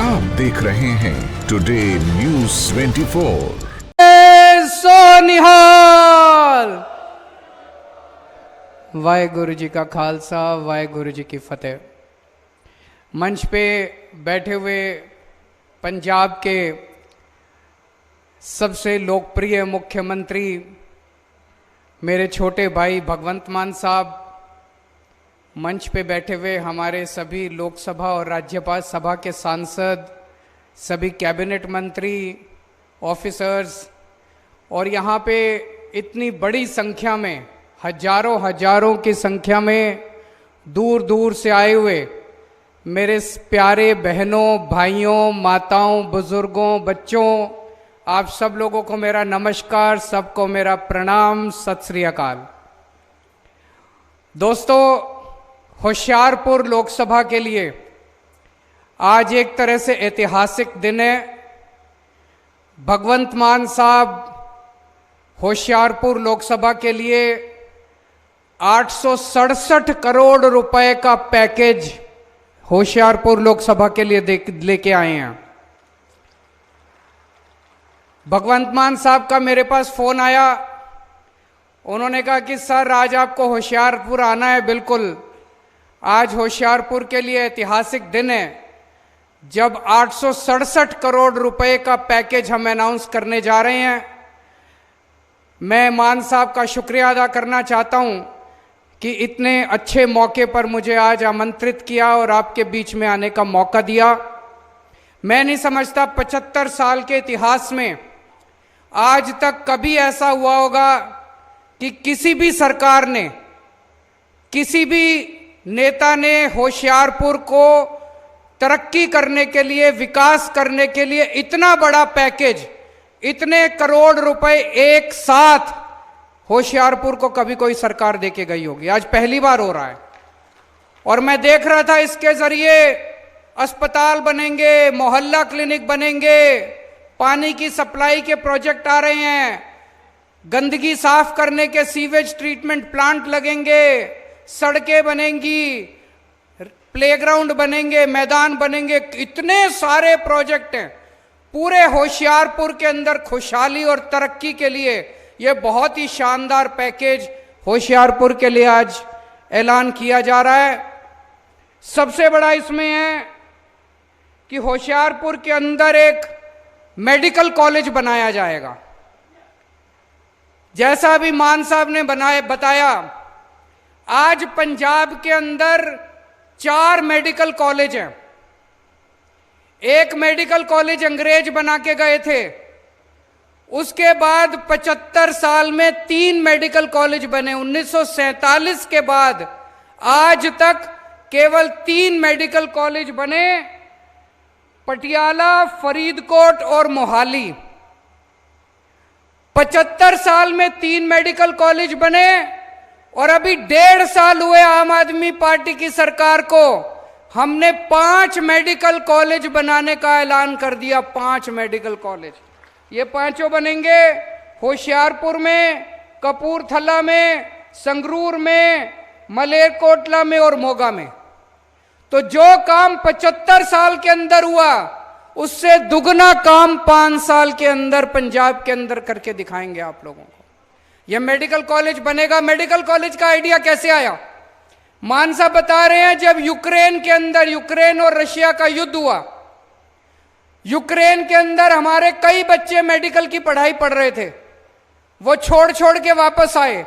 आप देख रहे हैं टुडे न्यूज़ 24। सोनिहाल। वाहेगुरु जी का खालसा, वाहेगुरु जी की फतेह। मंच पे बैठे हुए पंजाब के सबसे लोकप्रिय मुख्यमंत्री मेरे छोटे भाई भगवंत मान साहब, मंच पे बैठे हुए हमारे सभी लोकसभा और राज्यसभा सभा के सांसद, सभी कैबिनेट मंत्री, ऑफिसर्स और यहाँ पे इतनी बड़ी संख्या में हजारों की संख्या में दूर दूर से आए हुए मेरे प्यारे बहनों, भाइयों, माताओं, बुजुर्गों, बच्चों, आप सब लोगों को मेरा नमस्कार, सबको मेरा प्रणाम, सत श्री अकाल। दोस्तों, होशियारपुर लोकसभा के लिए आज एक तरह से ऐतिहासिक दिन है। भगवंत मान साहब होशियारपुर लोकसभा के लिए 867 करोड़ रुपए का पैकेज होशियारपुर लोकसभा के लिए लेके आए हैं। भगवंत मान साहब का मेरे पास फोन आया, उन्होंने कहा कि सर आज आपको होशियारपुर आना है। बिल्कुल, आज होशियारपुर के लिए ऐतिहासिक दिन है जब 867 करोड़ रुपए का पैकेज हम अनाउंस करने जा रहे हैं। मैं मान साहब का शुक्रिया अदा करना चाहता हूं कि इतने अच्छे मौके पर मुझे आज आमंत्रित किया और आपके बीच में आने का मौका दिया। मैं नहीं समझता 75 साल के इतिहास में आज तक कभी ऐसा हुआ होगा कि किसी भी सरकार ने, किसी भी नेता ने होशियारपुर को तरक्की करने के लिए, विकास करने के लिए इतना बड़ा पैकेज, इतने करोड़ रुपए एक साथ होशियारपुर को कभी कोई सरकार देके गई होगी। आज पहली बार हो रहा है। और मैं देख रहा था इसके जरिए अस्पताल बनेंगे, मोहल्ला क्लिनिक बनेंगे, पानी की सप्लाई के प्रोजेक्ट आ रहे हैं, गंदगी साफ करने के सीवेज ट्रीटमेंट प्लांट लगेंगे, सड़कें बनेंगी, प्लेग्राउंड बनेंगे, मैदान बनेंगे। इतने सारे प्रोजेक्ट हैं पूरे होशियारपुर के अंदर। खुशहाली और तरक्की के लिए यह बहुत ही शानदार पैकेज होशियारपुर के लिए आज ऐलान किया जा रहा है। सबसे बड़ा इसमें है कि होशियारपुर के अंदर एक मेडिकल कॉलेज बनाया जाएगा। जैसा अभी मान साहब ने बताया, आज पंजाब के अंदर 4 मेडिकल कॉलेज हैं। एक मेडिकल कॉलेज अंग्रेज बना के गए थे, उसके बाद 75 साल में 3 मेडिकल कॉलेज बने। 1947 के बाद आज तक केवल 3 मेडिकल कॉलेज बने, पटियाला, फरीदकोट और मोहाली। 75 साल में 3 मेडिकल कॉलेज बने और अभी 1.5 साल हुए आम आदमी पार्टी की सरकार को, हमने 5 मेडिकल कॉलेज बनाने का ऐलान कर दिया। 5 मेडिकल कॉलेज, ये 5 बनेंगे होशियारपुर में, कपूरथला में, संगरूर में, मलेरकोटला में और मोगा में। तो जो काम 75 साल के अंदर हुआ, उससे दुगना काम 5 साल के अंदर पंजाब के अंदर करके दिखाएंगे आप लोगों को। यह मेडिकल कॉलेज बनेगा। मेडिकल कॉलेज का आइडिया कैसे आया? मान साहब बता रहे हैं, जब यूक्रेन के अंदर, यूक्रेन और रशिया का युद्ध हुआ, यूक्रेन के अंदर हमारे कई बच्चे मेडिकल की पढ़ाई पढ़ रहे थे, वो छोड़ के वापस आए।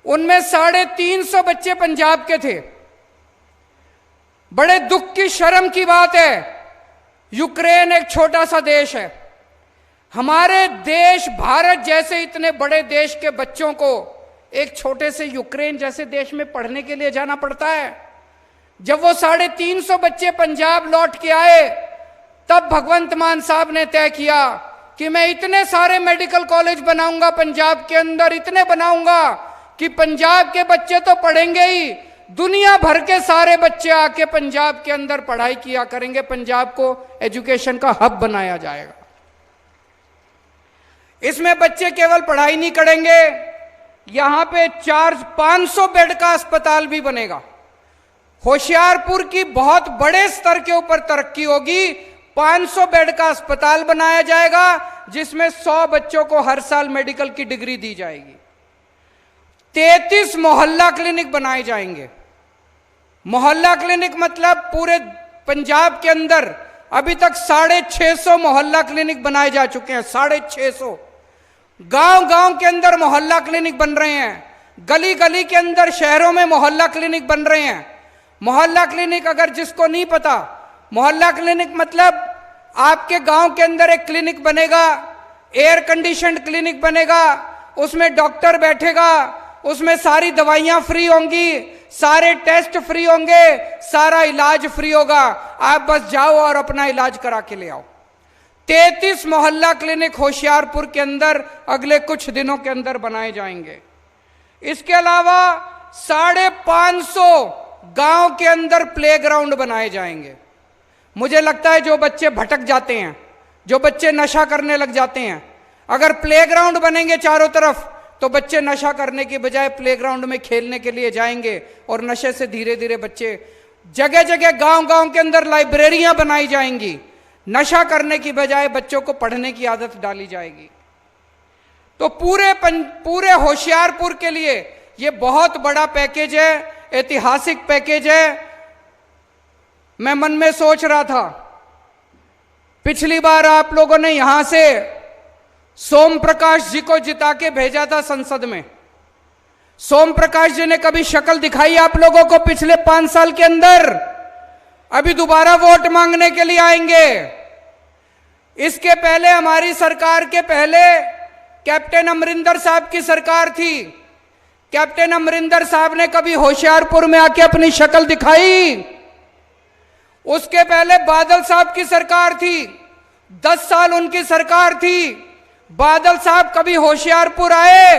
उनमें 350 बच्चे पंजाब के थे। बड़े दुख की, शर्म की बात है, यूक्रेन एक छोटा सा देश है। हमारे देश भारत जैसे इतने बड़े देश के बच्चों को एक छोटे से यूक्रेन जैसे देश में पढ़ने के लिए जाना पड़ता है। जब वो 350 बच्चे पंजाब लौट के आए, तब भगवंत मान साहब ने तय किया कि मैं इतने सारे मेडिकल कॉलेज बनाऊंगा पंजाब के अंदर, इतने बनाऊंगा कि पंजाब के बच्चे तो पढ़ेंगे ही, दुनिया भर के सारे बच्चे आके पंजाब के अंदर पढ़ाई किया करेंगे। पंजाब को एजुकेशन का हब बनाया जाएगा। इसमें बच्चे केवल पढ़ाई नहीं करेंगे, यहां पे 500 बेड का अस्पताल भी बनेगा। होशियारपुर की बहुत बड़े स्तर के ऊपर तरक्की होगी। 500 बेड का अस्पताल बनाया जाएगा जिसमें 100 बच्चों को हर साल मेडिकल की डिग्री दी जाएगी। 33 मोहल्ला क्लिनिक बनाए जाएंगे। मोहल्ला क्लिनिक मतलब पूरे पंजाब के अंदर अभी तक 650 मोहल्ला क्लिनिक बनाए जा चुके हैं। 650 गांव-गांव के अंदर मोहल्ला क्लिनिक बन रहे हैं। गली गली के अंदर शहरों में मोहल्ला क्लिनिक बन रहे हैं। मोहल्ला क्लिनिक, अगर जिसको नहीं पता, मोहल्ला क्लिनिक मतलब आपके गांव के अंदर एक क्लिनिक बनेगा, एयर कंडीशनड क्लिनिक बनेगा, उसमें डॉक्टर बैठेगा, उसमें सारी दवाइयां फ्री होंगी, सारे टेस्ट फ्री होंगे, सारा इलाज फ्री होगा। आप बस जाओ और अपना इलाज करा के ले आओ। 33 मोहल्ला क्लिनिक होशियारपुर के अंदर अगले कुछ दिनों के अंदर बनाए जाएंगे। इसके अलावा 550 गांव के अंदर प्लेग्राउंड बनाए जाएंगे। मुझे लगता है जो बच्चे भटक जाते हैं, जो बच्चे नशा करने लग जाते हैं, अगर प्लेग्राउंड बनेंगे चारों तरफ तो बच्चे नशा करने की बजाय प्लेग्राउंड में खेलने के लिए जाएंगे और नशे से धीरे धीरे बच्चे, जगह जगह गांव-गांव के अंदर लाइब्रेरियां बनाई जाएंगी। नशा करने की बजाय बच्चों को पढ़ने की आदत डाली जाएगी। तो पूरे होशियारपुर के लिए यह बहुत बड़ा पैकेज है, ऐतिहासिक पैकेज है। मैं मन में सोच रहा था, पिछली बार आप लोगों ने यहां से सोम प्रकाश जी को जिता के भेजा था संसद में। सोम प्रकाश जी ने कभी शक्ल दिखाई आप लोगों को पिछले 5 साल के अंदर? अभी दोबारा वोट मांगने के लिए आएंगे। इसके पहले हमारी सरकार के पहले कैप्टन अमरिंदर साहब की सरकार थी। कैप्टन अमरिंदर साहब ने कभी होशियारपुर में आके अपनी शक्ल दिखाई? उसके पहले बादल साहब की सरकार थी, 10 साल उनकी सरकार थी। बादल साहब कभी होशियारपुर आए?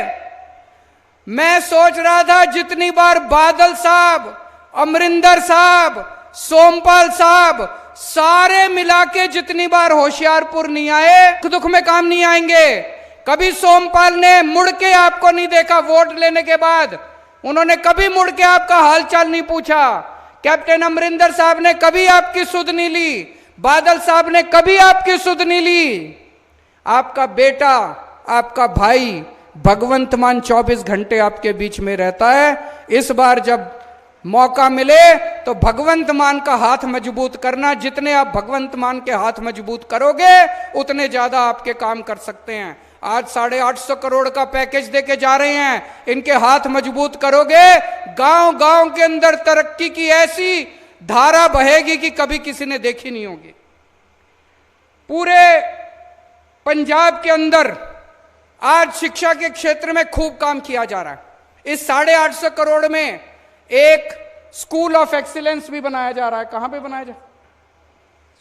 मैं सोच रहा था जितनी बार बादल साहब, अमरिंदर साहब, सोमपाल साहब सारे मिला के जितनी बार होशियारपुर नहीं आए, दुख में काम नहीं आएंगे। कभी सोमपाल ने मुड़ के आपको नहीं देखा वोट लेने के बाद, उन्होंने कभी मुड़ के आपका हालचाल नहीं पूछा। कैप्टन अमरिंदर साहब ने कभी आपकी सुध नहीं ली, बादल साहब ने कभी आपकी सुध नहीं ली। आपका बेटा, आपका भाई भगवंत मान 24 घंटे आपके बीच में रहता है। इस बार जब मौका मिले तो भगवंत मान का हाथ मजबूत करना। जितने आप भगवंत मान के हाथ मजबूत करोगे उतने ज्यादा आपके काम कर सकते हैं। आज 850 करोड़ का पैकेज देके जा रहे हैं, इनके हाथ मजबूत करोगे, गांव गांव के अंदर तरक्की की ऐसी धारा बहेगी कि कभी किसी ने देखी नहीं होगी। पूरे पंजाब के अंदर आज शिक्षा के क्षेत्र में खूब काम किया जा रहा है। इस 850 करोड़ में एक स्कूल ऑफ एक्सीलेंस भी बनाया जा रहा है। कहां पे बनाया जा रहा है?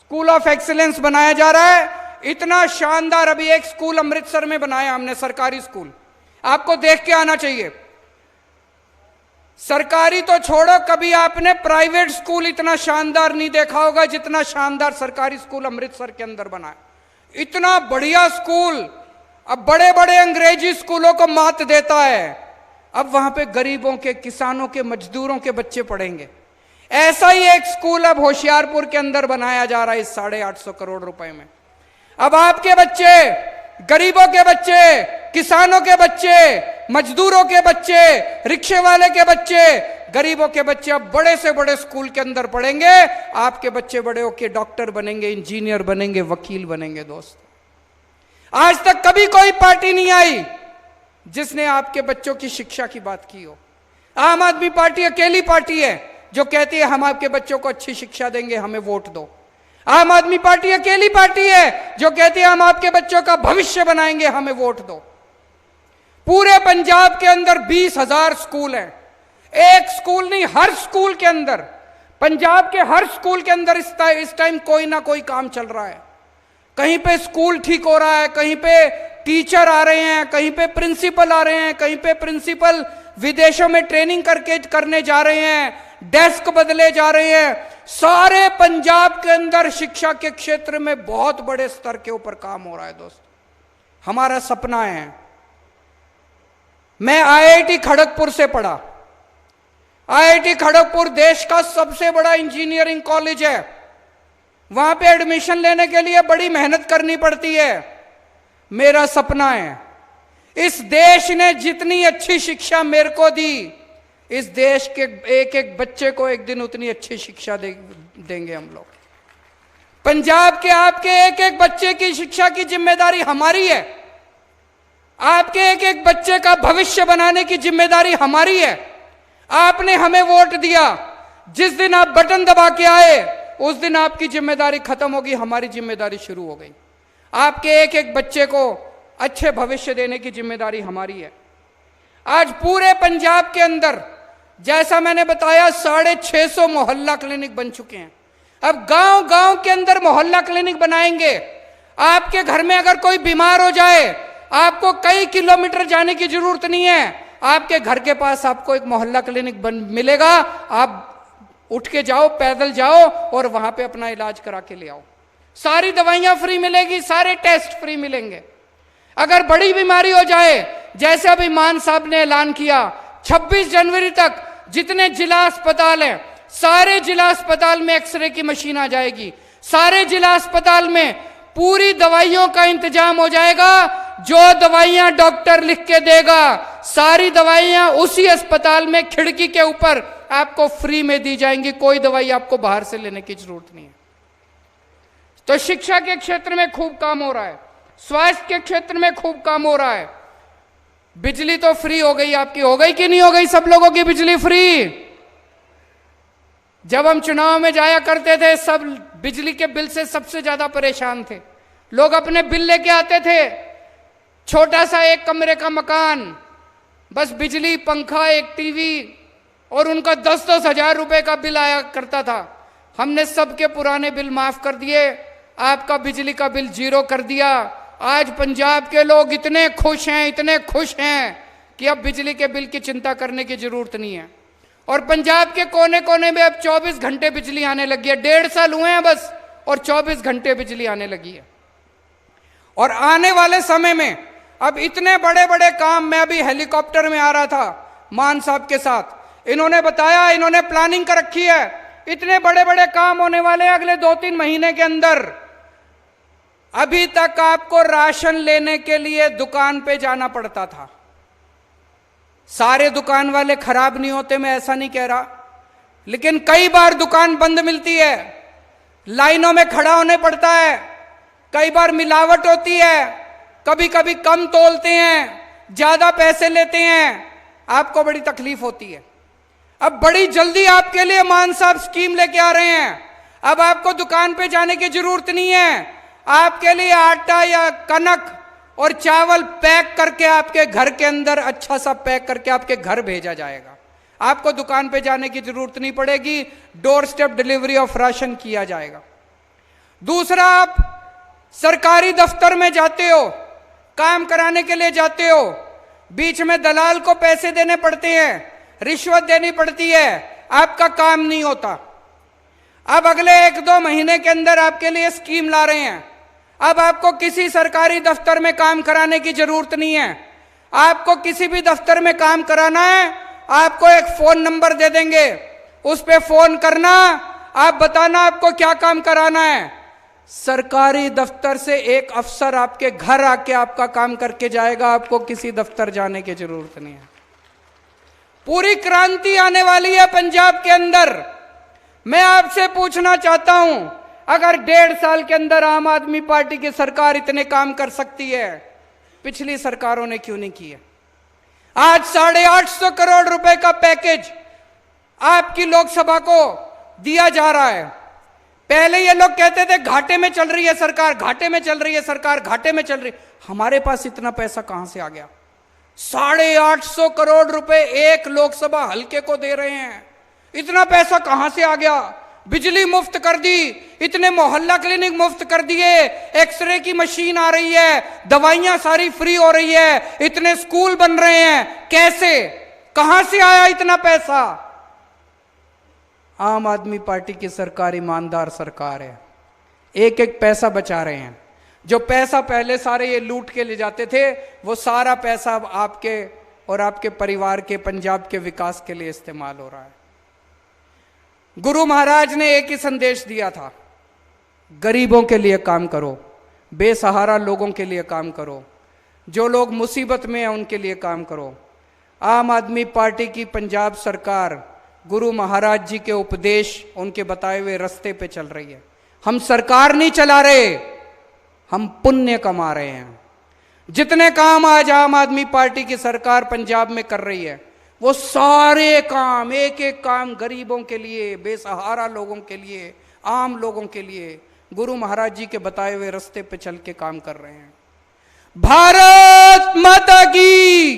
स्कूल ऑफ एक्सीलेंस बनाया जा रहा है। इतना शानदार, अभी एक स्कूल अमृतसर में बनाया हमने, सरकारी स्कूल, आपको देख के आना चाहिए। सरकारी तो छोड़ो, कभी आपने प्राइवेट स्कूल इतना शानदार नहीं देखा होगा जितना शानदार सरकारी स्कूल अमृतसर के अंदर बना है। इतना बढ़िया स्कूल अब बड़े बड़े अंग्रेजी स्कूलों को मात देता है। अब वहां पे गरीबों के, किसानों के, मजदूरों के बच्चे पढ़ेंगे। ऐसा ही एक स्कूल अब होशियारपुर के अंदर बनाया जा रहा है इस 850 करोड़ रुपए में। अब आपके बच्चे, गरीबों के बच्चे, किसानों के बच्चे, मजदूरों के बच्चे, रिक्शे वाले के बच्चे, गरीबों के बच्चे अब बड़े से बड़े स्कूल के अंदर पढ़ेंगे। आपके बच्चे बड़े होकर डॉक्टर बनेंगे, इंजीनियर बनेंगे, वकील बनेंगे। दोस्त, आज तक कभी कोई पार्टी नहीं आई जिसने आपके बच्चों की शिक्षा की बात की हो। आम आदमी पार्टी अकेली पार्टी है जो कहती है हम आपके बच्चों को अच्छी शिक्षा देंगे, हमें वोट दो। आम आदमी पार्टी अकेली पार्टी है जो कहती है हम आपके बच्चों का भविष्य बनाएंगे, हमें वोट दो। पूरे पंजाब के अंदर 20,000 स्कूल हैं। एक स्कूल नहीं, हर स्कूल के अंदर, पंजाब के हर स्कूल के अंदर इस टाइम कोई ना कोई काम चल रहा है। कहीं पे स्कूल ठीक हो रहा है, कहीं पे टीचर आ रहे हैं, कहीं पे प्रिंसिपल आ रहे हैं, कहीं पे प्रिंसिपल विदेशों में ट्रेनिंग करने जा रहे हैं, डेस्क बदले जा रहे हैं। सारे पंजाब के अंदर शिक्षा के क्षेत्र में बहुत बड़े स्तर के ऊपर काम हो रहा है। दोस्त, हमारा सपना है। मैं IIT खड़गपुर से पढ़ा। IIT खड़गपुर देश का सबसे बड़ा इंजीनियरिंग कॉलेज है। वहां पे एडमिशन लेने के लिए बड़ी मेहनत करनी पड़ती है। मेरा सपना है, इस देश ने जितनी अच्छी शिक्षा मेरे को दी, इस देश के एक एक बच्चे को एक दिन उतनी अच्छी शिक्षा देंगे हम लोग। पंजाब के आपके एक एक बच्चे की शिक्षा की जिम्मेदारी हमारी है। आपके एक एक बच्चे का भविष्य बनाने की जिम्मेदारी हमारी है। आपने हमें वोट दिया, जिस दिन आप बटन दबा के आए उस दिन आपकी जिम्मेदारी खत्म होगी, हमारी जिम्मेदारी शुरू हो गई। आपके एक एक बच्चे को अच्छे भविष्य देने की जिम्मेदारी हमारी है। आज पूरे पंजाब के अंदर, जैसा मैंने बताया, 650 मोहल्ला क्लिनिक बन चुके हैं। अब गांव गांव के अंदर मोहल्ला क्लिनिक बनाएंगे। आपके घर में अगर कोई बीमार हो जाए, आपको कई किलोमीटर जाने की जरूरत नहीं है। आपके घर के पास आपको एक मोहल्ला क्लिनिक मिलेगा। आप उठ के जाओ, पैदल जाओ और वहां पे अपना इलाज करा के ले आओ। सारी दवाइयां फ्री मिलेगी, सारे टेस्ट फ्री मिलेंगे। अगर बड़ी बीमारी हो जाए, जैसे अभी मान साहब ने ऐलान किया, 26 जनवरी तक जितने जिला अस्पताल हैं, सारे जिला अस्पताल में एक्सरे की मशीन आ जाएगी। सारे जिला अस्पताल में पूरी दवाइयों का इंतजाम हो जाएगा। जो दवाइयां डॉक्टर लिख के देगा, सारी दवाइयां उसी अस्पताल में खिड़की के ऊपर आपको फ्री में दी जाएंगी। कोई दवाई आपको बाहर से लेने की जरूरत नहीं है। तो शिक्षा के क्षेत्र में खूब काम हो रहा है, स्वास्थ्य के क्षेत्र में खूब काम हो रहा है। बिजली तो फ्री हो गई, आपकी हो गई कि नहीं हो गई? सब लोगों की बिजली फ्री। जब हम चुनाव में जाया करते थे, सब बिजली के बिल से सबसे ज्यादा परेशान थे। लोग अपने बिल लेके आते थे, छोटा सा एक कमरे का मकान, बस बिजली, पंखा, एक टीवी, और उनका 10-10 हजार रुपए का बिल आया करता था। हमने सबके पुराने बिल माफ कर दिए, आपका बिजली का बिल 0 कर दिया। आज पंजाब के लोग इतने खुश हैं, इतने खुश हैं कि अब बिजली के बिल की चिंता करने की जरूरत नहीं है। और पंजाब के कोने कोने में अब 24 घंटे बिजली आने लगी है। 1.5 साल हुए हैं बस, और 24 घंटे बिजली आने लगी है। और आने वाले समय में अब इतने बड़े बड़े काम, मैं अभी हेलीकॉप्टर में आ रहा था मान साहब के साथ, इन्होंने बताया, इन्होंने प्लानिंग कर रखी है, इतने बड़े बड़े काम होने वाले हैं अगले 2-3 महीने के अंदर। अभी तक आपको राशन लेने के लिए दुकान पे जाना पड़ता था। सारे दुकान वाले खराब नहीं होते, मैं ऐसा नहीं कह रहा, लेकिन कई बार दुकान बंद मिलती है, लाइनों में खड़ा होने पड़ता है, कई बार मिलावट होती है, कभी कभी कम तोलते हैं, ज्यादा पैसे लेते हैं, आपको बड़ी तकलीफ होती है। अब बड़ी जल्दी आपके लिए मान साहब स्कीम लेके आ रहे हैं। अब आपको दुकान पे जाने की जरूरत नहीं है, आपके लिए आटा या कनक और चावल पैक करके आपके घर के अंदर अच्छा सा पैक करके आपके घर भेजा जाएगा। आपको दुकान पे जाने की जरूरत नहीं पड़ेगी, door step delivery of ration किया जाएगा। दूसरा, आप सरकारी दफ्तर में जाते हो, काम कराने के लिए जाते हो, बीच में दलाल को पैसे देने पड़ते हैं, रिश्वत देनी पड़ती है, आपका काम नहीं होता। अब अगले 1-2 महीने के अंदर आपके लिए स्कीम ला रहे हैं। अब आपको किसी सरकारी दफ्तर में काम कराने की जरूरत नहीं है। आपको किसी भी दफ्तर में काम कराना है, आपको एक फोन नंबर दे देंगे, उस पे फोन करना, आप बताना आपको क्या काम कराना है। सरकारी दफ्तर से एक अफसर आपके घर आके आपका काम करके जाएगा, आपको किसी दफ्तर जाने की जरूरत नहीं है। पूरी क्रांति आने वाली है पंजाब के अंदर। मैं आपसे पूछना चाहता हूं, अगर 1.5 साल के अंदर आम आदमी पार्टी की सरकार इतने काम कर सकती है, पिछली सरकारों ने क्यों नहीं किए? आज 850 करोड़ रुपए का पैकेज आपकी लोकसभा को दिया जा रहा है। पहले ये लोग कहते थे घाटे में चल रही है सरकार, घाटे में चल रही है सरकार, घाटे में चल रही। हमारे पास इतना पैसा कहां से आ गया? 850 करोड़ रुपए एक लोकसभा हल्के को दे रहे हैं। इतना पैसा कहां से आ गया? बिजली मुफ्त कर दी, इतने मोहल्ला क्लिनिक मुफ्त कर दिए, एक्सरे की मशीन आ रही है, दवाइयां सारी फ्री हो रही है, इतने स्कूल बन रहे हैं। कैसे, कहां से आया इतना पैसा? आम आदमी पार्टी की सरकार ईमानदार सरकार है, एक एक पैसा बचा रहे हैं। जो पैसा पहले सारे ये लूट के ले जाते थे, वो सारा पैसा अब आपके और आपके परिवार के, पंजाब के विकास के लिए इस्तेमाल हो रहा है। गुरु महाराज ने एक ही संदेश दिया था, गरीबों के लिए काम करो, बेसहारा लोगों के लिए काम करो, जो लोग मुसीबत में हैं उनके लिए काम करो। आम आदमी पार्टी की पंजाब सरकार गुरु महाराज जी के उपदेश, उनके बताए हुए रास्ते पे चल रही है। हम सरकार नहीं चला रहे, हम पुण्य कमा रहे हैं। जितने काम आज आम आदमी पार्टी की सरकार पंजाब में कर रही है, वो सारे काम, एक एक काम गरीबों के लिए, बेसहारा लोगों के लिए, आम लोगों के लिए गुरु महाराज जी के बताए हुए रास्ते पे चल के काम कर रहे हैं। भारत माता की